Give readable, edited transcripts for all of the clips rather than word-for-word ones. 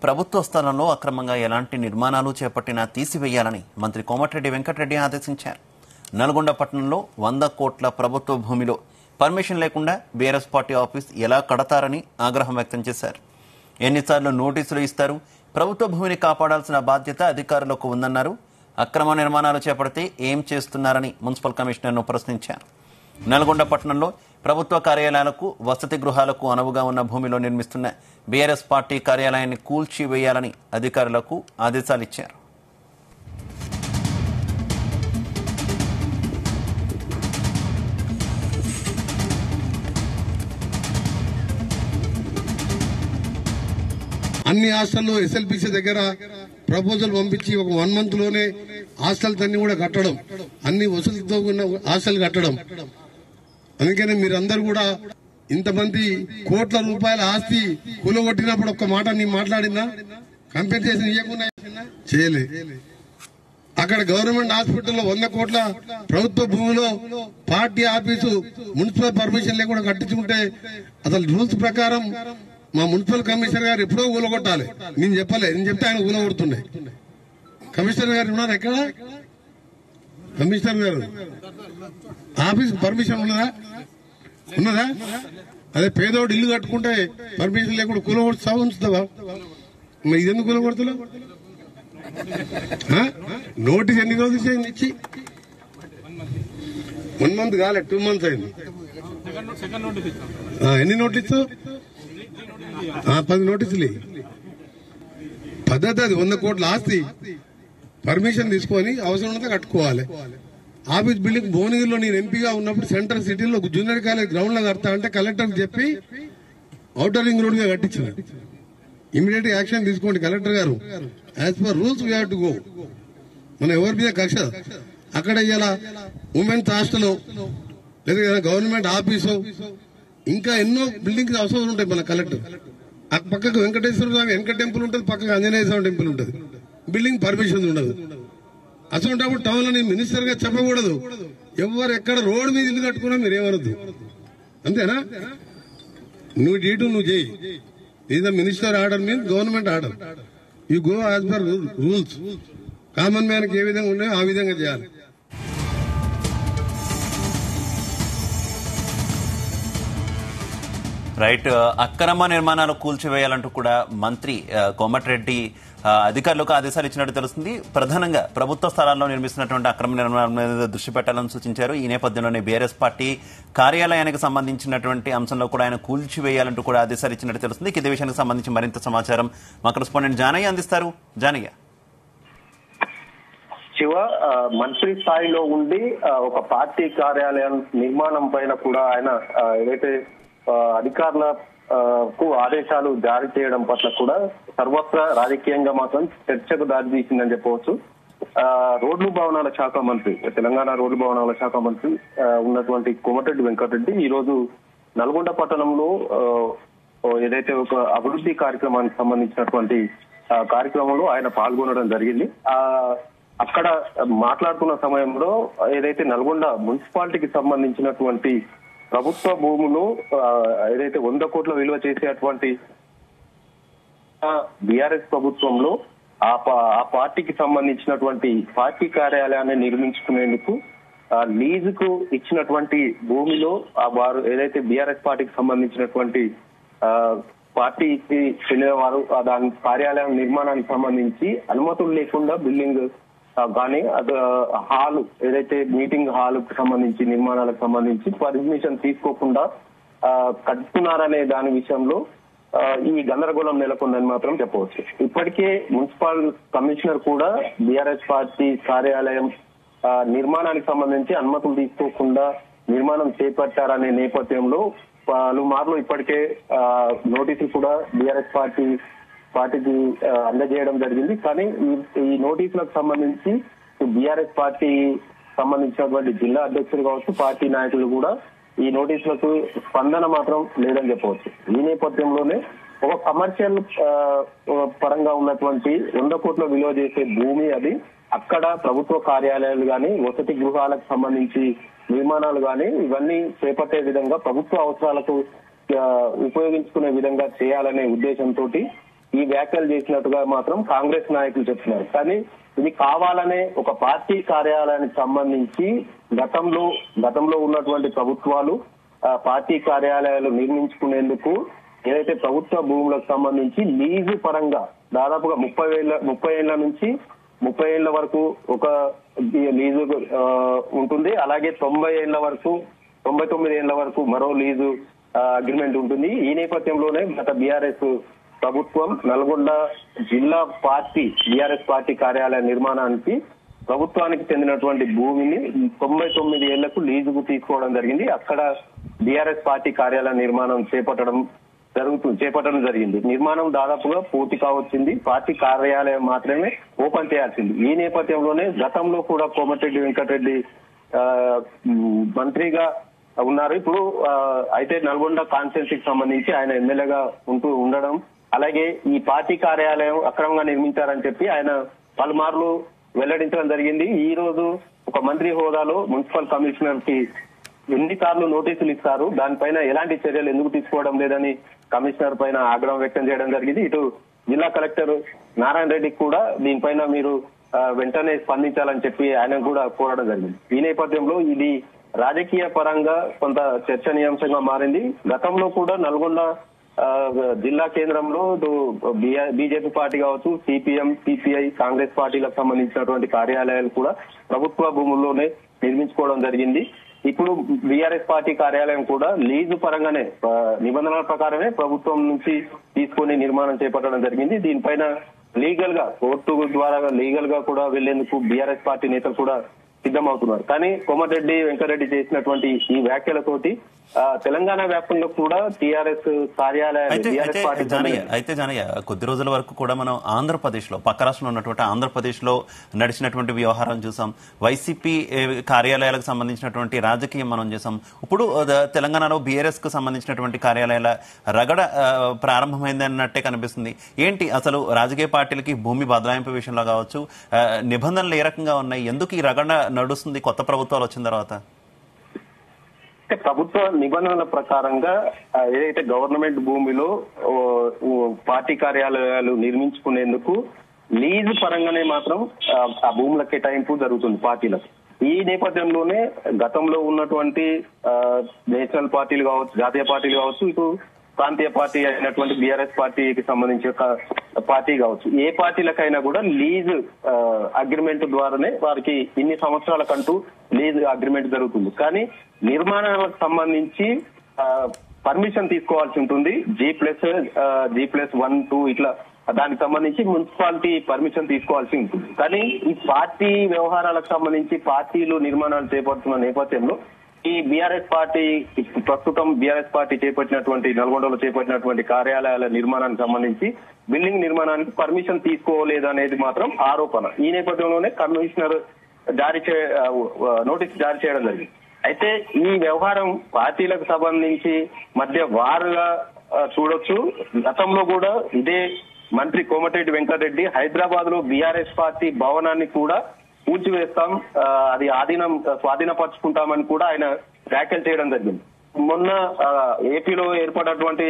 ప్రభుత్వ స్థలంలో అక్రమంగా ఎలాంటి నిర్మాణాలు చేపట్టినా తీసివేయాలని మంత్రి కోమటిరెడ్డి వెంకటరెడ్డి ఆదేశించారు. నల్గొండ పట్టణంలో 100 కోట్ల ప్రభుత్వ భూమిలో పర్మిషన్ లేకుండా బీఆర్ఎస్ పార్టీ ఆఫీస్ ఎలా కడతారని ఆగ్రహం వ్యక్తం చేశారు. ఎన్నిసార్లు నోటీసులు ఇస్తారు? ప్రభుత్వ భూమిని కాపాడాల్సిన బాధ్యత అధికారులకు ఉందన్నారు. అక్రమ నిర్మాణాలు చేపడితే ఏం చేస్తున్నారని మున్సిపల్ కమిషనర్ను ప్రశ్నించారు. నల్గొండ పట్టణంలో ప్రభుత్వ కార్యాలయాలకు, వసతి గృహాలకు అనువుగా ఉన్న భూమిలో నిర్మిస్తున్న బీఆర్ఎస్ పార్టీ కార్యాలయాన్ని కూల్చివేయాలని అధికారులకు ఆదేశాలిచ్చారు. అన్ని హాస్టల్లో ఎస్ఎల్బిసి దగ్గర ప్రపోజల్ పంపించి ఒక 1 month లోనే హాస్టల్స్ అన్ని కూడా కట్టడం, అన్ని వసతులతో ఉన్న హాస్టల్ కట్టడం. అందుకనే మీరందరూ కూడా ఇంతమంది కోట్ల రూపాయల ఆస్తి కూలగొట్టినప్పుడు ఒక్క మాట నీ మాట్లాడిందా? కంపెన్సేషన్ ఇవ్వకుండా చేయలే. అక్కడ గవర్నమెంట్ హాస్పిటల్లో 100 కోట్ల ప్రభుత్వ భూమిలో పార్టీ ఆఫీసు మున్సిపల్ పర్మిషన్ లేకుండా కట్టించుకుంటే అసలు రూల్స్ ప్రకారం మా మున్సిపల్ కమిషనర్ గారు ఎప్పుడో ఊలగొట్టాలి. నేను చెప్పలే, నేను చెప్తే ఆయన ఊలగొడుతుండే. కమిషనర్ గారు ఉన్నారు ఎక్కడ? కమిషనర్ గారు ఆఫీస్ పర్మిషన్ ఉన్నదా? అదే పేదోడు ఇల్లు కట్టుకుంటే పర్మిషన్ లేకుండా కూలగొడుతావా, ఉంచుతావా? మరి ఇదెందుకు కూలగొడుతున్నావు? నోటీస్ ఎన్ని రోజులు ఇచ్చి 1 month కాలే, 2 months అయింది. ఎన్ని నోటీసు? 10 నోటీసులు. పద్ధతి అది. 100 కోట్ల ఆస్తి పర్మిషన్ తీసుకొని అవసరం ఉన్నది కట్టుకోవాలి. ఆఫీస్ బిల్డింగ్ భువనగిరిలో నేను ఎంపీగా ఉన్నప్పుడు సెంట్రల్ సిటీలో జూనియర్ కాలేజ్ గ్రౌండ్ లో కడతా అంటే కలెక్టర్ చెప్పి ఔటర్ రింగ్ రోడ్ గా కట్టించిన. ఇమీడియట్ యాక్షన్ తీసుకోండి కలెక్టర్ గారు. As per rules we have to go. మనం ఎవరి మీద కక్ష? అక్కడ ఇలా ఉమెన్స్ హాస్టల్ లేదా గవర్నమెంట్ ఆఫీసు ఇంకా ఎన్నో బిల్డింగ్స్ అవసరం ఉంటాయి. మన కలెక్టర్ ఆ పక్కకు వెంకటేశ్వర స్వామి వెంకట టెంపుల్ ఉంటుంది, పక్కకు ఆంజనేయ స్వామి టెంపుల్ ఉంటుంది. బిల్డింగ్ పర్మిషన్ ఉండదు. అసలు టౌన్ లో నేను మినిస్టర్ గా చెప్పకూడదు. ఎవరు ఎక్కడ రోడ్డు మీద ఇల్లు కట్టుకున్నా మీరు ఏమనొద్దు. అంతేనా? నువ్వు డీటు నువ్వు చేయి. Is the minister order means government order. You go as per rules. Common man కి ఏ విధంగా ఉన్నాయో ఆ విధంగా చేయాలి. రైట్. అక్రమ నిర్మాణాలు కూల్చివేయాలంటూ కూడా మంత్రి కోమటిరెడ్డి అధికారులకు ఆదేశాలు ఇచ్చినట్టు తెలుస్తుంది. ప్రధానంగా ప్రభుత్వ స్థలాల్లో నిర్మిస్తున్నటువంటి అక్రమ నిర్మాణాల మీద దృష్టి పెట్టాలని సూచించారు. ఈ నేపథ్యంలోనే బీఆర్ఎస్ పార్టీ కార్యాలయానికి సంబంధించినటువంటి అంశంలో కూడా ఆయన కూల్చివేయాలంటూ కూడా ఆదేశాలు ఇచ్చినట్టు తెలుస్తుంది. ఇదే విషయానికి సంబంధించి మరింత సమాచారం మా కరెస్పాండెంట్ జానయ్య అందిస్తారు. జానయ్య. శివ, మంత్రి స్థాయిలో ఉండి ఒక పార్టీ కార్యాలయం నిర్మాణం పైన కూడా ఆయన ఏదైతే అధికారులకు ఆదేశాలు జారీ చేయడం పట్ల కూడా సర్వత్రా రాజకీయంగా మాత్రం చర్చకు దారితీసిందని చెప్పవచ్చు. రోడ్లు భవనాల శాఖ మంత్రి, తెలంగాణ రోడ్లు భవనాల శాఖ మంత్రి ఉన్నటువంటి కోమటిరెడ్డి వెంకటరెడ్డి ఈ రోజు నల్గొండ పట్టణంలో ఏదైతే ఒక అభివృద్ధి కార్యక్రమానికి సంబంధించినటువంటి కార్యక్రమంలో ఆయన పాల్గొనడం జరిగింది. అక్కడ మాట్లాడుతున్న సమయంలో ఏదైతే నల్గొండ మున్సిపాలిటీకి సంబంధించినటువంటి ప్రభుత్వ భూములు ఏదైతే 100 కోట్ల విలువ చేసేటువంటి బీఆర్ఎస్ ప్రభుత్వంలో ఆ పార్టీకి సంబంధించినటువంటి పార్టీ కార్యాలయాన్ని నిర్మించుకునేందుకు లీజుకు ఇచ్చినటువంటి భూమిలో వారు ఏదైతే బీఆర్ఎస్ పార్టీకి సంబంధించినటువంటి పార్టీకి చెందినవారు దాని కార్యాలయం నిర్మాణానికి సంబంధించి అనుమతులు లేకుండా బిల్డింగ్ కానీ హాల్ ఏదైతే మీటింగ్ హాల్ కు సంబంధించి నిర్మాణాలకు సంబంధించి పర్మిషన్ తీసుకోకుండా కట్టుతున్నారనే దాని విషయంలో ఈ గందరగోళం నెలకొందని మాత్రం చెప్పవచ్చు. ఇప్పటికే మున్సిపల్ కమిషనర్ కూడా బీఆర్ఎస్ పార్టీ కార్యాలయం నిర్మాణానికి సంబంధించి అనుమతులు తీసుకోకుండా నిర్మాణం చేపట్టారనే నేపథ్యంలో పలుమార్లు ఇప్పటికే నోటీసులు కూడా బీఆర్ఎస్ పార్టీకి అందజేయడం జరిగింది. కానీ ఈ నోటీసులకు సంబంధించి బీఆర్ఎస్ పార్టీ సంబంధించినటువంటి జిల్లా అధ్యక్షులు కావచ్చు, పార్టీ నాయకులు కూడా ఈ నోటీసులకు స్పందన మాత్రం లేదని చెప్పవచ్చు. ఈ నేపథ్యంలోనే ఒక కమర్షియల్ పరంగా ఉన్నటువంటి 100 కోట్ల విలువ చేసే భూమి అది. అక్కడ ప్రభుత్వ కార్యాలయాలు గాని, వసతి గృహాలకు సంబంధించి నిర్మాణాలు గాని ఇవన్నీ చేపట్టే విధంగా ప్రభుత్వ అవసరాలకు ఉపయోగించుకునే విధంగా చేయాలనే ఉద్దేశంతో ఈ వ్యాఖ్యలు చేసినట్టుగా మాత్రం కాంగ్రెస్ నాయకులు చెప్తున్నారు. కానీ ఇది కావాలనే ఒక పార్టీ కార్యాలయానికి సంబంధించి గతంలో ఉన్నటువంటి ప్రభుత్వాలు పార్టీ కార్యాలయాలు నిర్మించుకునేందుకు ఏదైతే ప్రభుత్వ భూములకు సంబంధించి లీజు పరంగా దాదాపుగా 30 ఏళ్ల నుంచి 30 ఏళ్ల వరకు ఒక లీజు ఉంటుంది. అలాగే 99 ఏళ్ల వరకు మరో లీజు అగ్రిమెంట్ ఉంటుంది. ఈ నేపథ్యంలోనే గత బీఆర్ఎస్ ప్రభుత్వం నల్గొండ జిల్లా బీఆర్ఎస్ పార్టీ కార్యాలయ నిర్మాణానికి ప్రభుత్వానికి చెందినటువంటి భూమిని 99 ఏళ్లకు లీజుకు తీసుకోవడం జరిగింది. అక్కడ బీఆర్ఎస్ పార్టీ కార్యాలయ నిర్మాణం చేపట్టడం జరిగింది. నిర్మాణం దాదాపుగా పూర్తి కావచ్చింది. పార్టీ కార్యాలయం మాత్రమే ఓపెన్ చేయాల్సింది. ఈ నేపథ్యంలోనే గతంలో కూడా కోమటిరెడ్డి వెంకటరెడ్డి మంత్రిగా ఉన్నారు. ఇప్పుడు అయితే నల్గొండ కాన్స్టిట్యున్సీకి సంబంధించి ఆయన ఎమ్మెల్యేగా ఉండడం, అలాగే ఈ పార్టీ కార్యాలయం అక్రమంగా నిర్మించారని చెప్పి ఆయన పలుమార్లు వెల్లడించడం జరిగింది. ఈ రోజు ఒక మంత్రి హోదాలో మున్సిపల్ కమిషనర్ కి ఎన్నిసార్లు నోటీసులు ఇస్తారు, దానిపైన ఎలాంటి చర్యలు ఎందుకు తీసుకోవడం లేదని కమిషనర్ పైన ఆగ్రహం వ్యక్తం చేయడం జరిగింది. ఇటు జిల్లా కలెక్టర్ నారాయణ రెడ్డికి కూడా దీనిపైన మీరు వెంటనే స్పందించాలని చెప్పి ఆయన కూడా కోరడం జరిగింది. ఈ నేపథ్యంలో ఇది రాజకీయ పరంగా కొంత చర్చనీయాంశంగా మారింది. గతంలో కూడా నల్గొండ జిల్లా కేంద్రంలో బీజేపీ పార్టీ కావచ్చు, సిపిఎం, సిపిఐ, కాంగ్రెస్ పార్టీలకు సంబంధించినటువంటి కార్యాలయాలు కూడా ప్రభుత్వ భూముల్లోనే నిర్మించుకోవడం జరిగింది. ఇప్పుడు బీఆర్ఎస్ పార్టీ కార్యాలయం కూడా లీజు పరంగానే నిబంధనల ప్రకారమే ప్రభుత్వం నుంచి తీసుకొని నిర్మాణం చేపట్టడం జరిగింది. దీనిపైన లీగల్ గా కోర్టు ద్వారా లీగల్ గా కూడా వెళ్లేందుకు బీఆర్ఎస్ పార్టీ నేతలు కూడా సిద్ధమవుతున్నారు. కానీ కోమటిరెడ్డి వెంకటరెడ్డి చేసినటువంటి ఈ వ్యాఖ్యలతోటి తెలంగాణ వ్యాప్తంగా కూడా టీఆర్ఎస్ కార్యాలయాలు అయితే జానయ్య కొద్ది రోజుల వరకు కూడా మనం ఆంధ్రప్రదేశ్ లో పక్క రాష్ట్రంలో ఉన్నటువంటి ఆంధ్రప్రదేశ్ లో నడిచినటువంటి వ్యవహారం చూసాం. వైసీపీ కార్యాలయాలకు సంబంధించినటువంటి రాజకీయం మనం చేసాం. ఇప్పుడు తెలంగాణలో బీఆర్ఎస్ కు సంబంధించినటువంటి కార్యాలయాల రగడ ప్రారంభమైంది అన్నట్టే కనిపిస్తుంది. ఏంటి అసలు రాజకీయ పార్టీలకి భూమి బదలాయింపు విషయంలో కావచ్చు నిబంధనలు ఏ రకంగా ఉన్నాయి? ఎందుకు ఈ రగడ నడుస్తుంది కొత్త ప్రభుత్వాలు వచ్చిన తర్వాత? ప్రభుత్వ నిబంధనల ప్రకారంగా ఏదైతే గవర్నమెంట్ భూమిలో పార్టీ కార్యాలయాలు నిర్మించుకునేందుకు లీజు పరంగానే మాత్రం ఆ భూముల కేటాయింపు జరుగుతుంది పార్టీలకు. ఈ నేపథ్యంలోనే గతంలో ఉన్నటువంటి నేషనల్ పార్టీలు కావచ్చు, జాతీయ పార్టీలు కావచ్చు, ఇటు ప్రాంతీయ పార్టీ అయినటువంటి బీఆర్ఎస్ పార్టీకి సంబంధించిన పార్టీ కావచ్చు, ఏ పార్టీలకైనా కూడా లీజు అగ్రిమెంట్ ద్వారానే వారికి ఇన్ని సంవత్సరాలకంటూ లీజు అగ్రిమెంట్ జరుగుతుంది. కానీ నిర్మాణాలకు సంబంధించి పర్మిషన్ తీసుకోవాల్సి ఉంటుంది. G+1, 2 ఇట్లా దానికి సంబంధించి మున్సిపాలిటీ పర్మిషన్ తీసుకోవాల్సి ఉంటుంది. కానీ ఈ పార్టీ వ్యవహారాలకు సంబంధించి పార్టీలు నిర్మాణాలు చేపడుతున్న నేపథ్యంలో ఈ బీఆర్ఎస్ పార్టీ ప్రస్తుతం చేపట్టినటువంటి నల్గొండలో చేపట్టినటువంటి కార్యాలయాల నిర్మాణానికి సంబంధించి బిల్డింగ్ నిర్మాణానికి పర్మిషన్ తీసుకోలేదు అనేది మాత్రం ఆరోపణ. ఈ నేపథ్యంలోనే కమిషనర్ నోటీస్ జారీ చేయడం జరిగింది. అయితే ఈ వ్యవహారం పార్టీలకు సంబంధించి మధ్య వారుగా చూడొచ్చు. గతంలో కూడా ఇదే మంత్రి కోమటిరెడ్డి వెంకటరెడ్డి హైదరాబాద్ లో బీఆర్ఎస్ పార్టీ భవనాన్ని కూడా కూల్చివేస్తాం, అది స్వాధీనపరుచుకుంటామని కూడా ఆయన వ్యాఖ్యలు చేయడం జరిగింది. మొన్న ఏపీలో ఏర్పడినటువంటి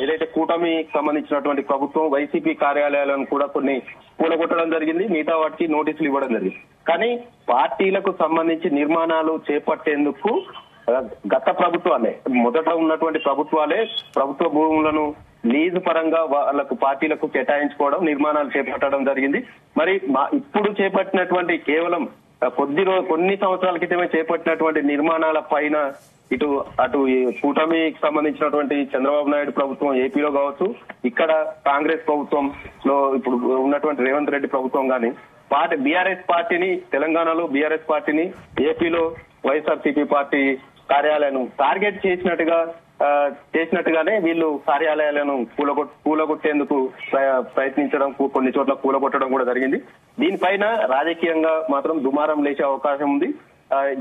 ఏదైతే కూటమికి సంబంధించినటువంటి ప్రభుత్వం వైసీపీ కార్యాలయాలను కూడా కొన్ని కూలగొట్టడం జరిగింది, మిగతా వాటికి నోటీసులు ఇవ్వడం జరిగింది. కానీ పార్టీలకు సంబంధించి నిర్మాణాలు చేపట్టేందుకు గత ప్రభుత్వాలే మొదట ఉన్నటువంటి ప్రభుత్వ భూములను లీజు పరంగా వాళ్ళకు పార్టీలకు కేటాయించుకోవడం, నిర్మాణాలు చేపట్టడం జరిగింది. మరి ఇప్పుడు చేపట్టినటువంటి కేవలం కొన్ని సంవత్సరాల క్రితమే చేపట్టినటువంటి నిర్మాణాల పైన అటు కూటమికి సంబంధించినటువంటి చంద్రబాబు నాయుడు ప్రభుత్వం ఏపీలో కావచ్చు, ఇక్కడ కాంగ్రెస్ ప్రభుత్వంలో ఇప్పుడు ఉన్నటువంటి రేవంత్ రెడ్డి ప్రభుత్వం కానీ బీఆర్ఎస్ పార్టీని తెలంగాణలో బీఆర్ఎస్ పార్టీని ఏపీలో వైఎస్ఆర్సీపీ పార్టీ కార్యాలయాలను టార్గెట్ చేసినట్టుగానే వీళ్ళు కార్యాలయాలను కూలగొట్టేందుకు ప్రయత్నించడం, కొన్ని చోట్ల కూలగొట్టడం కూడా జరిగింది. దీనిపైన రాజకీయంగా మాత్రం దుమారం లేచే అవకాశం ఉంది.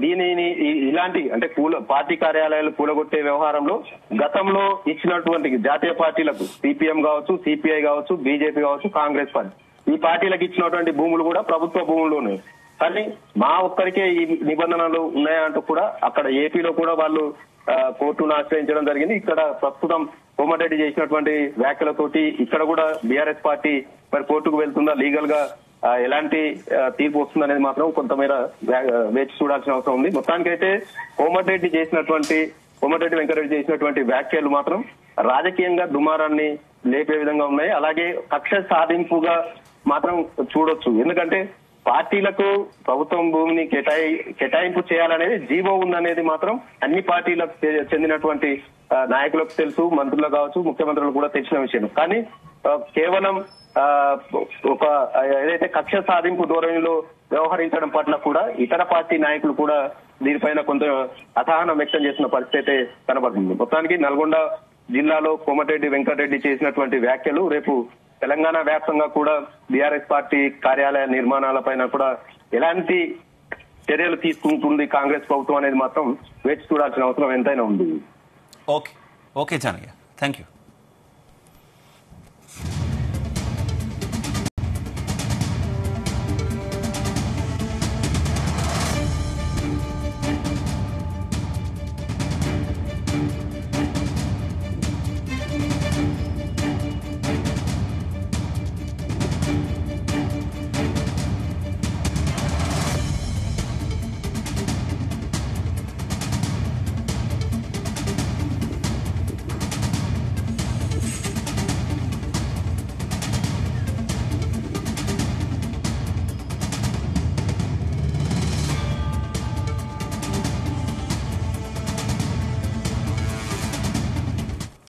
దీనిని ఇలాంటి అంటే పార్టీ కార్యాలయాలు కూలగొట్టే వ్యవహారంలో గతంలో ఇచ్చినటువంటి జాతీయ పార్టీలకు సిపిఎం కావచ్చు, సిపిఐ కావచ్చు, బీజేపీ కావచ్చు, కాంగ్రెస్ పార్టీ ఈ పార్టీలకు ఇచ్చినటువంటి భూములు కూడా ప్రభుత్వ భూముల్లోనే. కానీ మా ఒక్కరికే ఈ నిబంధనలు ఉన్నాయంటూ కూడా అక్కడ ఏపీలో కూడా వాళ్ళు కోర్టును ఆశ్రయించడం జరిగింది. ఇక్కడ ప్రస్తుతం కోమటిరెడ్డి చేసినటువంటి వ్యాఖ్యలతోటి ఇక్కడ కూడా బీఆర్ఎస్ పార్టీ మరి కోర్టుకు వెళ్తుందా, లీగల్ గా ఎలాంటి తీర్పు వస్తుందనేది మాత్రం కొంతమేర వేచి చూడాల్సిన అవసరం ఉంది. మొత్తానికైతే కోమటిరెడ్డి వెంకటరెడ్డి చేసినటువంటి వ్యాఖ్యలు మాత్రం రాజకీయంగా దుమారాన్ని లేపే విధంగా ఉన్నాయి. అలాగే కక్ష సాధింపుగా మాత్రం చూడొచ్చు. ఎందుకంటే పార్టీలకు ప్రభుత్వం భూమిని కేటాయింపు చేయాలనేది జీవో ఉందనేది మాత్రం అన్ని పార్టీలకు చెందినటువంటి నాయకులకు తెలుసు, మంత్రులకు కావచ్చు, ముఖ్యమంత్రులకు కూడా తెలిసిన విషయం. కానీ కేవలం ఒక ఏదైతే కక్ష సాధింపు ధోరణిలో వ్యవహరించడం పట్ల కూడా ఇతర పార్టీ నాయకులు కూడా దీనిపైన కొంత అసహనం వ్యక్తం చేసిన పరిస్థితి అయితే కనబడుతుంది. మొత్తానికి నల్గొండ జిల్లాలో కోమటిరెడ్డి వెంకటరెడ్డి చేసినటువంటి వ్యాఖ్యలు రేపు తెలంగాణ వ్యాప్తంగా కూడా బీఆర్ఎస్ పార్టీ కార్యాలయ నిర్మాణాలపైన కూడా ఎలాంటి చర్యలు తీసుకుంటుంది కాంగ్రెస్ ప్రభుత్వం అనేది మాత్రం వేచి చూడాల్సిన అవసరం ఎంతైనా ఉంది. Okay Janayya, thank you.